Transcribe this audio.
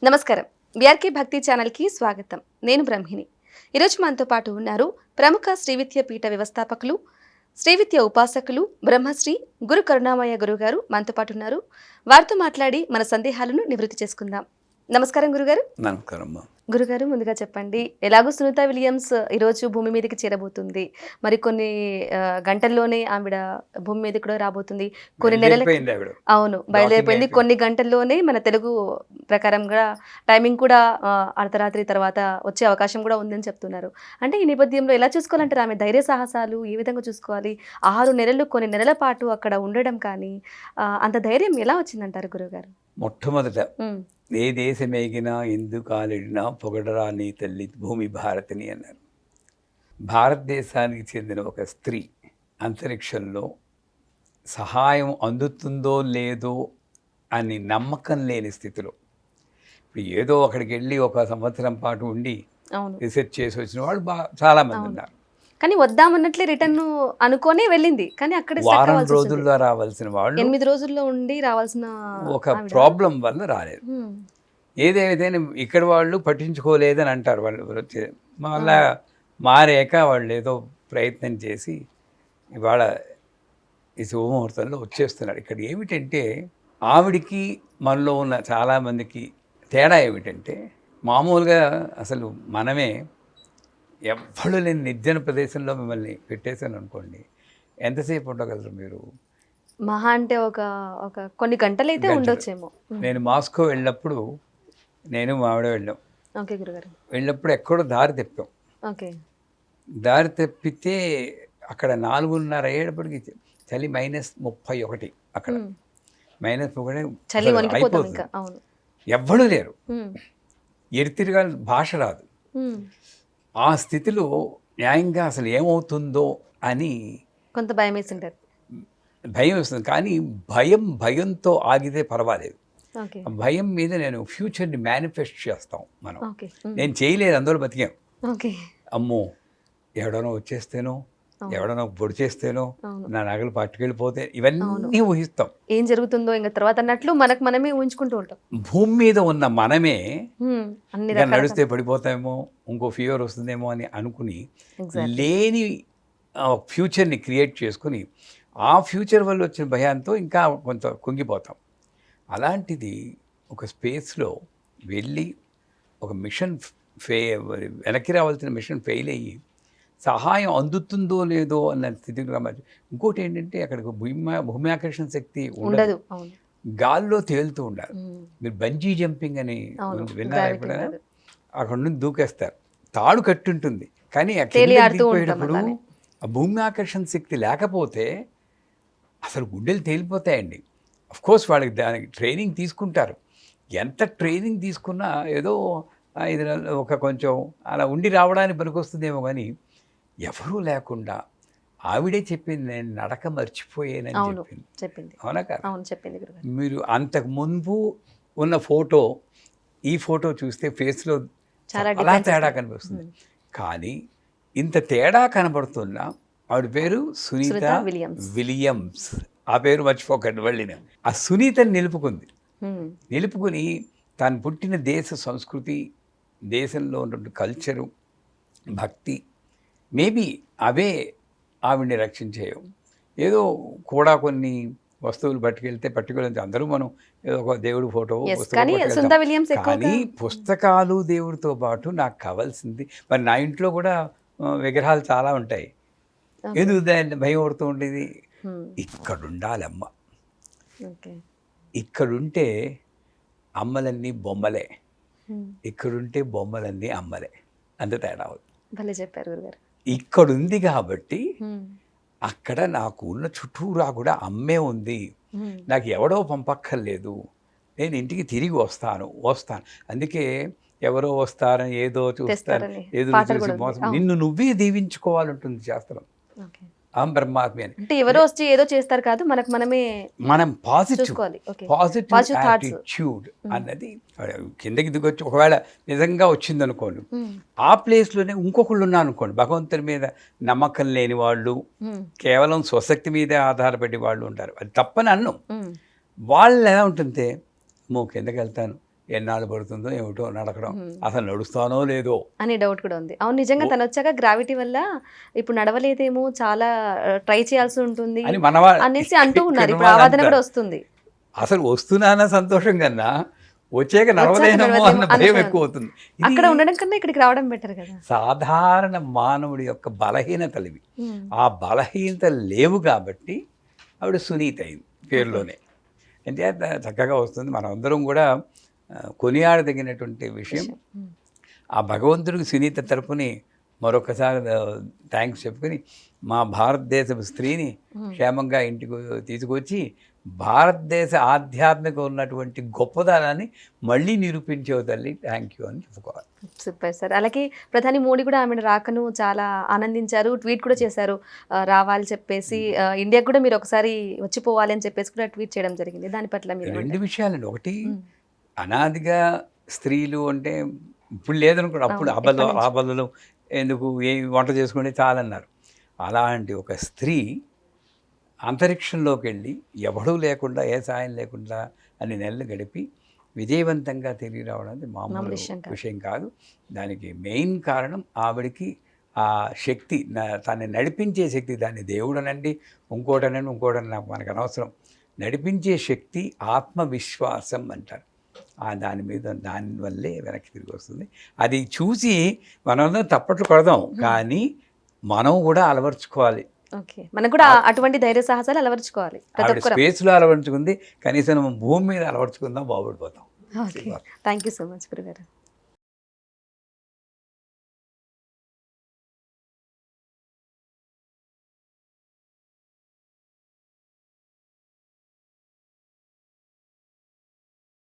నమస్కారం. విఆర్కే భక్తి ఛానల్కి స్వాగతం. నేను బ్రహ్మిణి. ఈరోజు మనతో పాటు ఉన్నారు ప్రముఖ శ్రీవిద్య పీఠ వ్యవస్థాపకులు, శ్రీవిద్య ఉపాసకులు, బ్రహ్మశ్రీ గురు కరుణామయ్య గురువు గారు మనతో పాటు ఉన్నారు. వారితో మాట్లాడి మన సందేహాలను నివృత్తి చేసుకుందాం. నమస్కారం గురుగారు. నమస్కారం. గురుగారు, ముందుగా చెప్పండి, ఎలాగో సునీత విలియమ్స్ ఈరోజు భూమి మీదకి చేరబోతుంది. మరి కొన్ని గంటల్లోనే ఆవిడ భూమి మీదకి కూడా రాబోతుంది. కొన్ని నెలలకి అవును బయలుదేరిపోయింది. కొన్ని గంటల్లోనే మన తెలుగు ప్రకారంగా టైమింగ్ కూడా అర్ధరాత్రి తర్వాత వచ్చే అవకాశం కూడా ఉందని చెప్తున్నారు. అంటే ఈ నేపథ్యంలో ఎలా చూసుకోవాలంటారు? ఆమె ధైర్య సాహసాలు ఏ విధంగా చూసుకోవాలి? 6 నెలలు కొన్ని నెలల పాటు అక్కడ ఉండడం కానీ అంత ధైర్యం ఎలా వచ్చిందంటారు గురుగారు? మొట్టమొదట ఏ దేశమేగినా ఎందు కాలిడినా పొగడరా నీ తల్లి భూమి భారతిని అన్నారు. భారతదేశానికి చెందిన ఒక స్త్రీ అంతరిక్షంలో సహాయం అందుతుందో లేదో అని నమ్మకం లేని స్థితిలో, ఇప్పుడు ఏదో అక్కడికి వెళ్ళి 1 సంవత్సరం పాటు ఉండి రీసెర్చ్ చేసి వచ్చిన వాళ్ళు చాలామంది ఉన్నారు. కానీ వద్దామన్నట్లే రిటర్న్ అనుకొని వెళ్ళింది. కానీ అక్కడ వారం రోజుల్లో రావాల్సిన వాళ్ళు 8 రోజుల్లో ఉండి రావాల్సిన ఒక ప్రాబ్లం వల్ల రాలేదు. ఏదైతే ఇక్కడ వాళ్ళు పట్టించుకోలేదని అంటారు. వాళ్ళు వచ్చే మళ్ళా మారాక వాళ్ళు ఏదో ప్రయత్నం చేసి ఇవాళ ఈ శుభముహూర్తంలో వచ్చేస్తున్నారు. ఇక్కడ ఏమిటంటే ఆవిడికి మనలో ఉన్న చాలామందికి తేడా ఏమిటంటే, మామూలుగా అసలు మనమే ఎవ్వడు లేని నిర్జన ప్రదేశంలో మిమ్మల్ని పెట్టేశాను అనుకోండి, ఎంతసేపు ఉండగలరు మీరు? మహా అంటే ఒక కొన్ని గంటలు అయితే ఉండొచ్చేమో. నేను మాస్కో వెళ్ళినప్పుడు నేను మావిడ వెళ్ళాం. ఓకే గురుగారు. వెళ్ళినప్పుడు ఎక్కడో దారి తెప్పాం. ఓకే. దారి తెప్పితే అక్కడ 4:30 అయ్యేటప్పటికి చలి -31 అక్కడ -31 అయిపోతుంది. ఎవ్వడూ లేరు, ఎడితిరిగా భాష రాదు. ఆ స్థితిలో న్యాయంగా అసలు ఏమవుతుందో అని కొంత భయం వేసింటారు. భయం వేస్తుంది. కానీ భయంతో ఆగితే పర్వాలేదు. భయం మీద నేను ఫ్యూచర్ని మేనిఫెస్ట్ చేస్తాం మనం. నేను చేయలేదు, అందులో బతికాం. అమ్మో ఎవడనో వచ్చేస్తేనో, ఎవడనో పొడి చేస్తేనో, నా నగలు పట్టుకెళ్ళిపోతే, ఇవన్నీ ఊహిస్తాం. ఏం జరుగుతుందో ఇంకా తర్వాత అన్నట్లు మనకు మనమే ఊహించుకుంటూ ఉంటాం. భూమి మీద ఉన్న మనమే నడిస్తే పడిపోతామేమో, ఇంకో ఫీవర్ వస్తుందేమో అని అనుకుని లేని ఫ్యూచర్ని క్రియేట్ చేసుకుని ఆ ఫ్యూచర్ వల్ల వచ్చిన భయంతో ఇంకా కొంత కుంగిపోతాం. అలాంటిది ఒక స్పేస్లో వెళ్ళి ఒక మిషన్ వెనక్కి రావాల్సిన మిషన్ ఫెయిల్ అయ్యి సహాయం అందుతుందో లేదో అన్న స్థితిలో. ఇంకోటి ఏంటంటే అక్కడికి భూమి ఆకర్షణ శక్తి ఉండదు, గాల్లో తేలుతూ ఉండాలి. మీరు బంజీ జంపింగ్ అని విన్నారా ఎప్పుడైనా? అక్కడ నుండి దూకేస్తారు, తాడు కట్టుంటుంది, కానీ పోయేటప్పుడు ఆ భూమి ఆకర్షణ శక్తి లేకపోతే అసలు గుండెలు తేలిపోతాయండి. అఫ్కోర్స్ వాళ్ళకి దానికి ట్రైనింగ్ తీసుకుంటారు. ఎంత ట్రైనింగ్ తీసుకున్నా ఏదో ఇది ఒక కొంచెం అలా ఉండి రావడానికి పనికొస్తుందేమో, కానీ ఎవరూ లేకుండా ఆవిడే చెప్పింది, నేను నడక మర్చిపోయానని చెప్పింది. అవునా కాదు? మీరు అంతకు ముందు ఉన్న ఫోటో ఈ ఫోటో చూస్తే ఫేస్లో చాలా తేడా కనిపిస్తుంది. కానీ ఇంత తేడా కనబడుతున్న ఆవిడ పేరు సునీత విలియమ్స్. ఆ పేరు మర్చిపోకండి. వెళ్ళిన ఆ సునీతని నిలుపుకుని తాను పుట్టిన దేశ సంస్కృతి, దేశంలో ఉన్నటువంటి కల్చరు, భక్తి, మేబీ అవే ఆవిడ్ని రక్షించేయవు. ఏదో కూడా కొన్ని వస్తువులు పట్టుకెళ్తే అందరూ మనం ఏదో ఒక దేవుడి ఫోటో కానీ పుస్తకాలు దేవుడితో పాటు నాకు కావాల్సింది. మరి నా ఇంట్లో కూడా విగ్రహాలు చాలా ఉంటాయి. ఎందుకు దాన్ని భయం పడుతూ ఉండేది? ఇక్కడుండాలి అమ్మ. ఇక్కడుంటే అమ్మలన్నీ బొమ్మలే, ఇక్కడుంటే బొమ్మలన్నీ అమ్మలే. అంత తేడా అవుతుంది. ఇక్కడుంది కాబట్టి అక్కడ నాకు ఉన్న చుట్టూరా కూడా అమ్మే ఉంది. నాకు ఎవడో పంపక్కర్లేదు, నేను ఇంటికి తిరిగి వస్తాను. అందుకే ఎవరో వస్తారని ఏదో చూస్తారు, ఏదో చూసి మోసం. నిన్ను నువ్వే దీవించుకోవాలంటుంది శాస్త్రం. బ్రహ్మాత్మే అంటే ఎవరో వచ్చి ఏదో చేస్తారు కాదు, మనం పాజిటివ్ యాటిట్యూడ్ అన్నది కిందకి దిగొచ్చి ఒకవేళ నిజంగా వచ్చింది అనుకోండి, ఆ ప్లేస్లోనే ఇంకొకళ్ళు ఉన్నారు అనుకోండి, భగవంతుని మీద నమ్మకం లేని వాళ్ళు, కేవలం స్వశక్తి మీదే ఆధారపడి వాళ్ళు ఉంటారు. అది తప్పని అన్నం. వాళ్ళు ఎలా ఉంటుంది, కిందకి వెళ్తాను, ఎన్నాళ్ళు పడుతుందో ఏమిటో నడకడం, అసలు నడుస్తానో లేదో అని డౌట్ కూడా ఉంది. అవును, నిజంగా తను వచ్చాక గ్రావిటీ వల్ల ఇప్పుడు నడవలేదేమో, చాలా ట్రై చేయాల్సి ఉంటుంది అని మనవా అనేసి అంటూ ఉన్నారు. ఇప్పుడు ఆ వాదన కూడా వస్తుంది. అసలు వస్తున్నాన సంతోషం కన్నా వచ్చాక నడవలేనేమో అన్న భయం ఎక్కువ అవుతుంది. అక్కడ ఉండడం కన్నా ఇక్కడికి రావడం బెటర్ కదా. సాధారణ మానవుడి యొక్క బలహీనతలు ఇవి. ఆ బలహీనతలు లేవు కాబట్టి ఆవిడ సునీత అయింది పేరులోనే. అంటే చక్కగా వస్తుంది. మనం అందరం కూడా కొనియాడదగినటువంటి విషయం. ఆ భగవంతుడికి సునీత తరపుని మరొకసారి థ్యాంక్స్ చెప్పుకొని మా భారతదేశపు స్త్రీని క్షేమంగా ఇంటికి తీసుకొచ్చి భారతదేశ ఆధ్యాత్మిక ఉన్నటువంటి గొప్పదనాన్ని మళ్ళీ నిరూపించేవు తల్లి, థ్యాంక్ యూ అని చెప్పుకోవాలి. Super sir. అలాగే ప్రధాని మోడీ కూడా ఆమె రాకను చాలా ఆనందించారు, ట్వీట్ కూడా చేశారు రావాలి చెప్పేసి, ఇండియాకి కూడా మీరు ఒకసారి వచ్చిపోవాలి అని చెప్పేసి కూడా ట్వీట్ చేయడం జరిగింది. దాని పట్ల మీరు? రెండు విషయాలండి. ఒకటి, అనాదిగా స్త్రీలు అంటే ఇప్పుడు లేదనుకోండి, అప్పుడు ఆబల్లో ఎందుకు ఏ వంట చేసుకుంటే చాలన్నారు. అలాంటి ఒక స్త్రీ అంతరిక్షంలోకి వెళ్ళి ఎవడూ లేకుండా, ఏ సాయం లేకుండా అన్ని నెలలు గడిపి విజయవంతంగా తిరిగి రావడం అనేది మామూలు విషయం కాదు. దానికి మెయిన్ కారణం ఆవిడికి ఆ శక్తి, తను నడిపించే శక్తి. దాన్ని దేవుడనండి, ఇంకోటని నాకు మనకు అనవసరం. నడిపించే శక్తి ఆత్మవిశ్వాసం అంటారు. దానివల్లే వెనక్కి తిరిగి వస్తుంది. అది చూసి మనం తప్పట్లు కొడదాం, కానీ మనం కూడా అలవర్చుకోవాలి. ఓకే, మనకు కూడా అటువంటి ధైర్య సాహసాలు అలవర్చుకోవాలి. స్పేస్లో అలవర్చుకుంది, కనీసం భూమి మీద అలవర్చుకుందాం, బాగుపడిపోతాం. థ్యాంక్ యూ సో మచ్ గురుగారు.